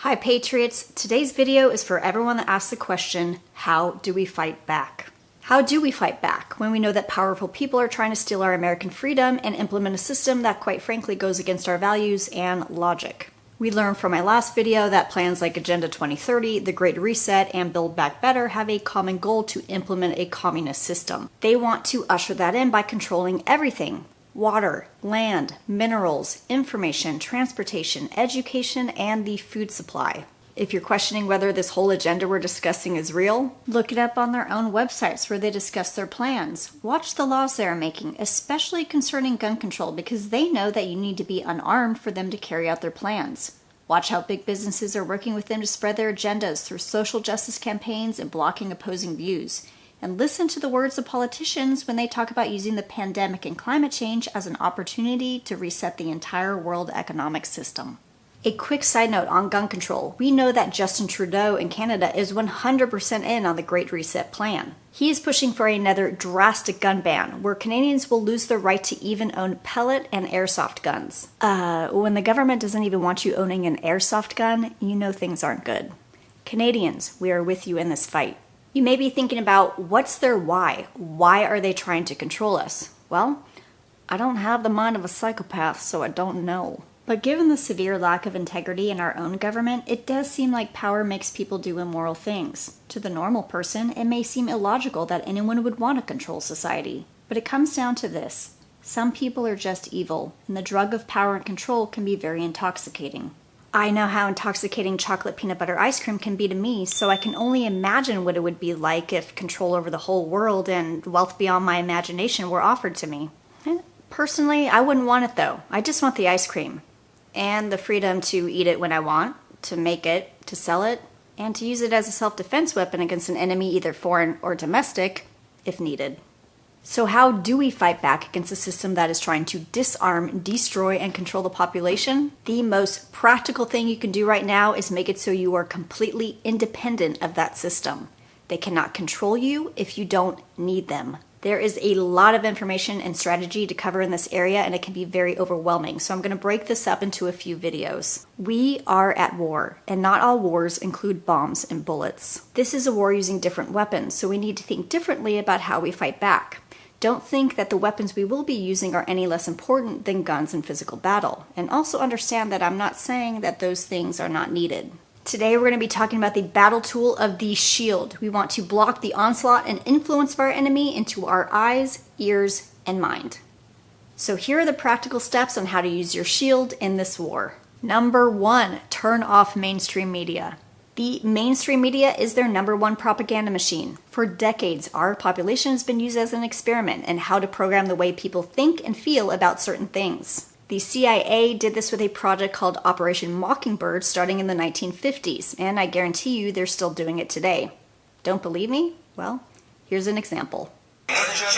Hi Patriots, today's video is for everyone that asks the question, how do we fight back? How do we fight back when we know that powerful people are trying to steal our American freedom and implement a system that quite frankly goes against our values and logic? We learned from my last video that plans like Agenda 2030, the Great Reset, and Build Back Better have a common goal to implement a communist system. They want to usher that in by controlling everything. Water, land, minerals, information, transportation, education, and the food supply. If you're questioning whether this whole agenda we're discussing is real, look it up on their own websites where they discuss their plans. Watch the laws they are making, especially concerning gun control, because they know that you need to be unarmed for them to carry out their plans. Watch how big businesses are working with them to spread their agendas through social justice campaigns and blocking opposing views. And listen to the words of politicians when they talk about using the pandemic and climate change as an opportunity to reset the entire world economic system. A quick side note on gun control. We know that Justin Trudeau in Canada is 100% in on the Great Reset plan. He is pushing for another drastic gun ban, where Canadians will lose the right to even own pellet and airsoft guns. When the government doesn't even want you owning an airsoft gun, you know things aren't good. Canadians, we are with you in this fight. You may be thinking about, what's their why? Why are they trying to control us? Well, I don't have the mind of a psychopath, so I don't know. But given the severe lack of integrity in our own government, it does seem like power makes people do immoral things. To the normal person, it may seem illogical that anyone would want to control society. But it comes down to this. Some people are just evil, and the drug of power and control can be very intoxicating. I know how intoxicating chocolate peanut butter ice cream can be to me, so I can only imagine what it would be like if control over the whole world and wealth beyond my imagination were offered to me. Personally, I wouldn't want it though. I just want the ice cream. And the freedom to eat it when I want, to make it, to sell it, and to use it as a self-defense weapon against an enemy either foreign or domestic, if needed. So how do we fight back against a system that is trying to disarm, destroy, and control the population? The most practical thing you can do right now is make it so you are completely independent of that system. They cannot control you if you don't need them. There is a lot of information and strategy to cover in this area, and it can be very overwhelming, so I'm going to break this up into a few videos. We are at war, and not all wars include bombs and bullets. This is a war using different weapons, so we need to think differently about how we fight back. Don't think that the weapons we will be using are any less important than guns in physical battle, and also understand that I'm not saying that those things are not needed. Today we're going to be talking about the battle tool of the shield. We want to block the onslaught and influence of our enemy into our eyes, ears, and mind. So here are the practical steps on how to use your shield in this war. Number 1, turn off mainstream media. The mainstream media is their #1 propaganda machine. For decades, our population has been used as an experiment in how to program the way people think and feel about certain things. The CIA did this with a project called Operation Mockingbird starting in the 1950s, and I guarantee you they're still doing it today. Don't believe me? Well, here's an example. This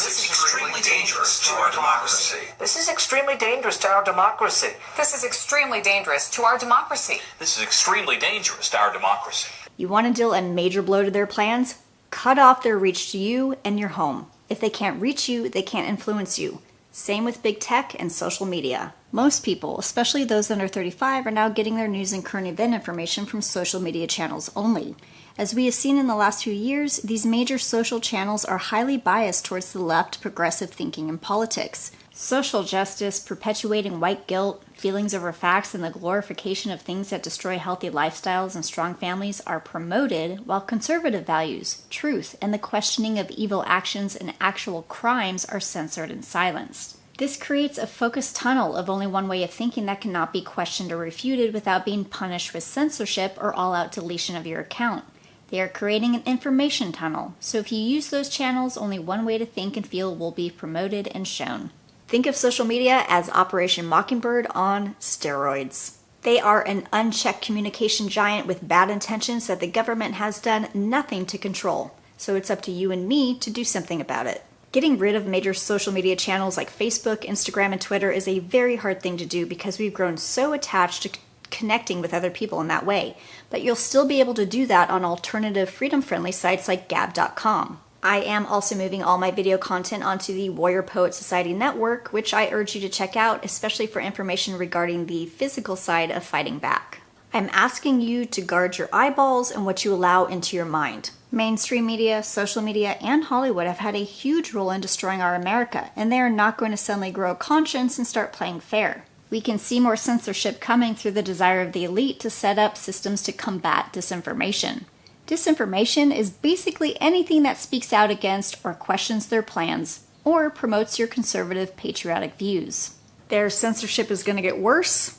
is extremely dangerous to our democracy. This is extremely dangerous to our democracy. This is extremely dangerous to our democracy. This is extremely dangerous to our democracy. You want to deal a major blow to their plans? Cut off their reach to you and your home. If they can't reach you, they can't influence you. Same with big tech and social media. Most people, especially those under 35, are now getting their news and current event information from social media channels only. As we have seen in the last few years, these major social channels are highly biased towards the left, progressive thinking, and politics. Social justice, perpetuating white guilt, feelings over facts, and the glorification of things that destroy healthy lifestyles and strong families are promoted, while conservative values, truth, and the questioning of evil actions and actual crimes are censored and silenced. This creates a focused tunnel of only one way of thinking that cannot be questioned or refuted without being punished with censorship or all-out deletion of your account. They are creating an information tunnel, so if you use those channels, only one way to think and feel will be promoted and shown. Think of social media as Operation Mockingbird on steroids. They are an unchecked communication giant with bad intentions that the government has done nothing to control, so it's up to you and me to do something about it. Getting rid of major social media channels like Facebook, Instagram, and Twitter is a very hard thing to do because we've grown so attached to connecting with other people in that way, but you'll still be able to do that on alternative freedom-friendly sites like Gab.com. I am also moving all my video content onto the Warrior Poet Society network, which I urge you to check out, especially for information regarding the physical side of fighting back. I'm asking you to guard your eyeballs and what you allow into your mind. Mainstream media, social media, and Hollywood have had a huge role in destroying our America, and they are not going to suddenly grow a conscience and start playing fair. We can see more censorship coming through the desire of the elite to set up systems to combat disinformation. Disinformation is basically anything that speaks out against or questions their plans or promotes your conservative patriotic views. Their censorship is going to get worse.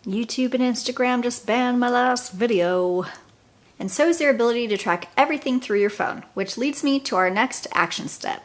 YouTube and Instagram just banned my last video. And so is their ability to track everything through your phone, which leads me to our next action step.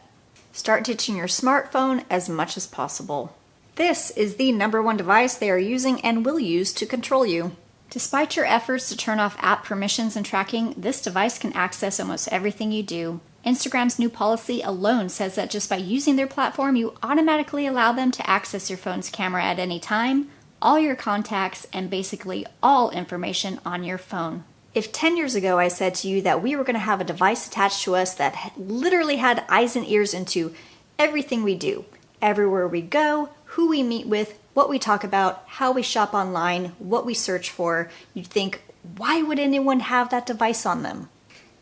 Start ditching your smartphone as much as possible. This is the #1 device they are using and will use to control you. Despite your efforts to turn off app permissions and tracking, this device can access almost everything you do. Instagram's new policy alone says that just by using their platform, you automatically allow them to access your phone's camera at any time, all your contacts, and basically all information on your phone. If 10 years ago I said to you that we were going to have a device attached to us that literally had eyes and ears into everything we do, everywhere we go, who we meet with, what we talk about, how we shop online, what we search for, you'd think, why would anyone have that device on them?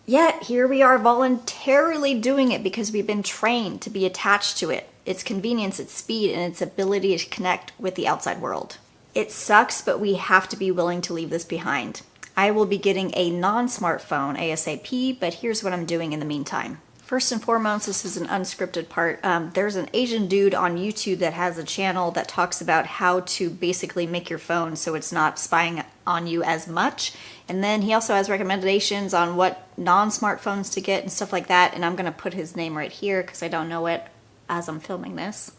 Yet here we are voluntarily doing it because we've been trained to be attached to it, its convenience, its speed, and its ability to connect with the outside world. It sucks, but we have to be willing to leave this behind. I will be getting a non-smartphone ASAP, but here's what I'm doing in the meantime. First and foremost, this is an unscripted part. There's an Asian dude on YouTube that has a channel that talks about how to basically make your phone so it's not spying on you as much. And then he also has recommendations on what non-smartphones to get and stuff like that. And I'm going to put his name right here because I don't know it as I'm filming this.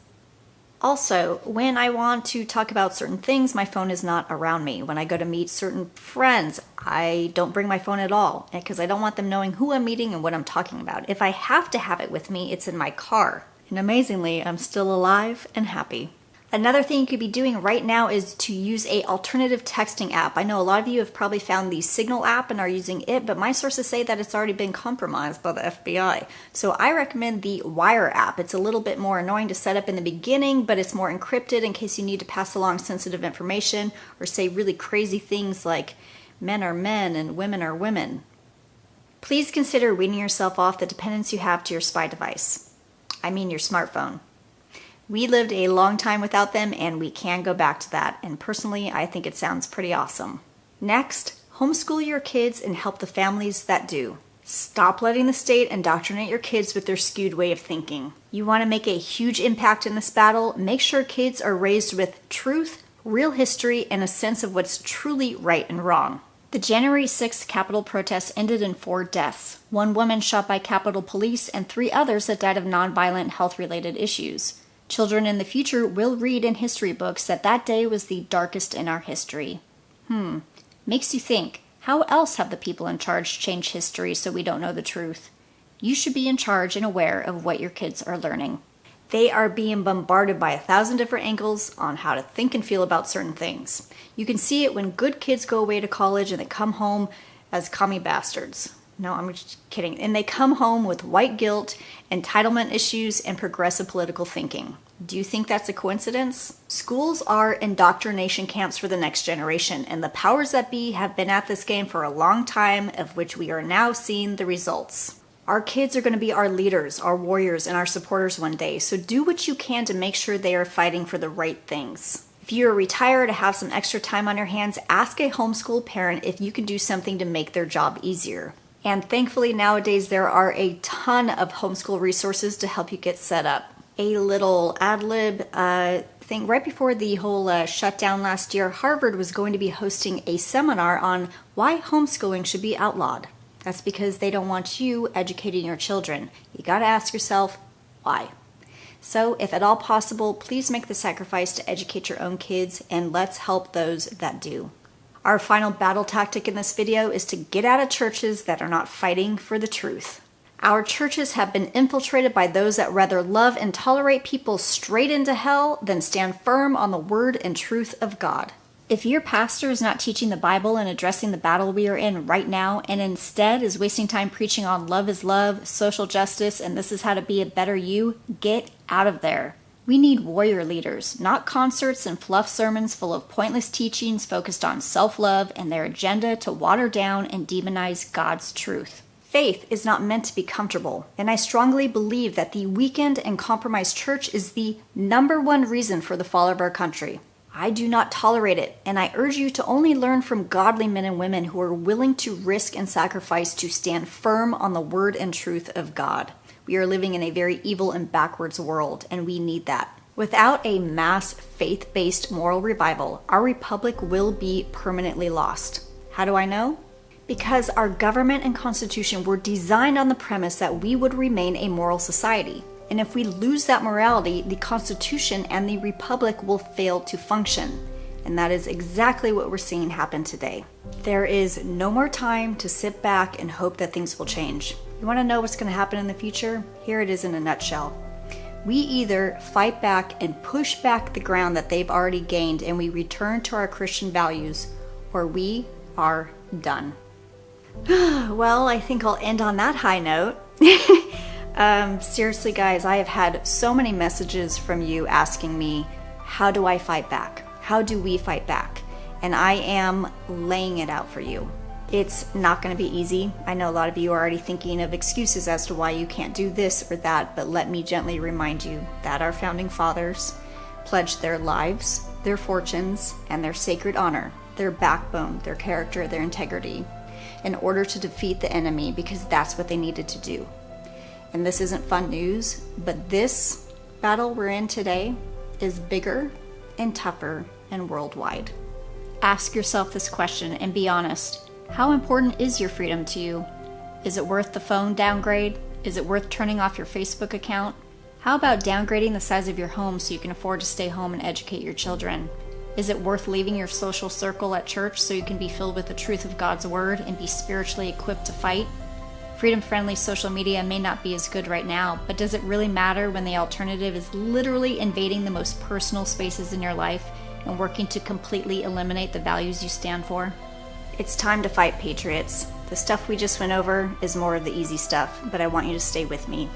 Also, when I want to talk about certain things, my phone is not around me. When I go to meet certain friends, I don't bring my phone at all because I don't want them knowing who I'm meeting and what I'm talking about. If I have to have it with me, it's in my car. And amazingly, I'm still alive and happy. Another thing you could be doing right now is to use an alternative texting app. I know a lot of you have probably found the Signal app and are using it, but my sources say that it's already been compromised by the FBI. So I recommend the Wire app. It's a little bit more annoying to set up in the beginning, but it's more encrypted in case you need to pass along sensitive information or say really crazy things like men are men and women are women. Please consider weaning yourself off the dependence you have to your spy device. I mean your smartphone. We lived a long time without them and we can go back to that, and personally I think it sounds pretty awesome. Next, homeschool your kids and help the families that do. Stop letting the state indoctrinate your kids with their skewed way of thinking. You want to make a huge impact in this battle, make sure kids are raised with truth, real history, and a sense of what's truly right and wrong. The January 6th Capitol protests ended in 4 deaths, 1 woman shot by Capitol Police and 3 others that died of nonviolent health-related issues. Children in the future will read in history books that day was the darkest in our history. Makes you think, how else have the people in charge changed history so we don't know the truth? You should be in charge and aware of what your kids are learning. They are being bombarded by 1,000 different angles on how to think and feel about certain things. You can see it when good kids go away to college and they come home as commie bastards. No, I'm just kidding. And they come home with white guilt, entitlement issues, and progressive political thinking. Do you think that's a coincidence? Schools are indoctrination camps for the next generation, and the powers that be have been at this game for a long time, of which we are now seeing the results. Our kids are going to be our leaders, our warriors, and our supporters one day, so do what you can to make sure they are fighting for the right things. If you are retired or have some extra time on your hands, ask a homeschool parent if you can do something to make their job easier. And thankfully nowadays there are a ton of homeschool resources to help you get set up. A little ad lib thing, right before the whole shutdown last year, Harvard was going to be hosting a seminar on why homeschooling should be outlawed. That's because they don't want you educating your children. You gotta ask yourself, why? So if at all possible, please make the sacrifice to educate your own kids, and let's help those that do. Our final battle tactic in this video is to get out of churches that are not fighting for the truth. Our churches have been infiltrated by those that rather love and tolerate people straight into hell than stand firm on the word and truth of God. If your pastor is not teaching the Bible and addressing the battle we are in right now, and instead is wasting time preaching on love is love, social justice, and this is how to be a better you, get out of there. We need warrior leaders, not concerts and fluff sermons full of pointless teachings focused on self-love and their agenda to water down and demonize God's truth. Faith is not meant to be comfortable, and I strongly believe that the weakened and compromised church is the #1 reason for the fall of our country. I do not tolerate it, and I urge you to only learn from godly men and women who are willing to risk and sacrifice to stand firm on the word and truth of God. We are living in a very evil and backwards world, and we need that. Without a mass faith-based moral revival, our republic will be permanently lost. How do I know? Because our government and constitution were designed on the premise that we would remain a moral society. And if we lose that morality, the constitution and the republic will fail to function. And that is exactly what we're seeing happen today. There is no more time to sit back and hope that things will change. You want to know what's going to happen in the future? Here it is in a nutshell. We either fight back and push back the ground that they've already gained and we return to our Christian values, or we are done. Well, I think I'll end on that high note. Seriously, guys, I have had so many messages from you asking me, how do I fight back? How do we fight back? And I am laying it out for you. It's not going to be easy. I know a lot of you are already thinking of excuses as to why you can't do this or that, but let me gently remind you that our founding fathers pledged their lives, their fortunes, and their sacred honor, their backbone, their character, their integrity, in order to defeat the enemy, because that's what they needed to do. And this isn't fun news, but this battle we're in today is bigger and tougher and worldwide. Ask yourself this question and be honest. How important is your freedom to you? Is it worth the phone downgrade? Is it worth turning off your Facebook account? How about downgrading the size of your home so you can afford to stay home and educate your children? Is it worth leaving your social circle at church so you can be filled with the truth of God's word and be spiritually equipped to fight? Freedom-friendly social media may not be as good right now, but does it really matter when the alternative is literally invading the most personal spaces in your life and working to completely eliminate the values you stand for? It's time to fight, patriots. The stuff we just went over is more of the easy stuff, but I want you to stay with me.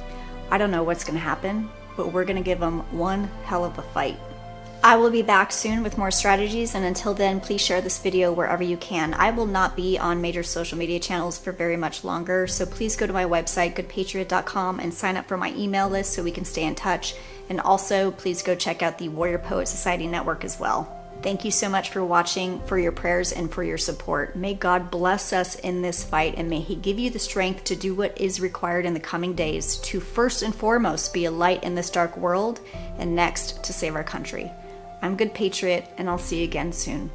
I don't know what's going to happen, but we're going to give them one hell of a fight. I will be back soon with more strategies, and until then, please share this video wherever you can. I will not be on major social media channels for very much longer, so please go to my website, goodpatriot.com, and sign up for my email list so we can stay in touch. And also, please go check out the Warrior Poet Society Network as well. Thank you so much for watching, for your prayers, and for your support. May God bless us in this fight, and may He give you the strength to do what is required in the coming days to first and foremost be a light in this dark world, and next to save our country. I'm Good Patriot, and I'll see you again soon.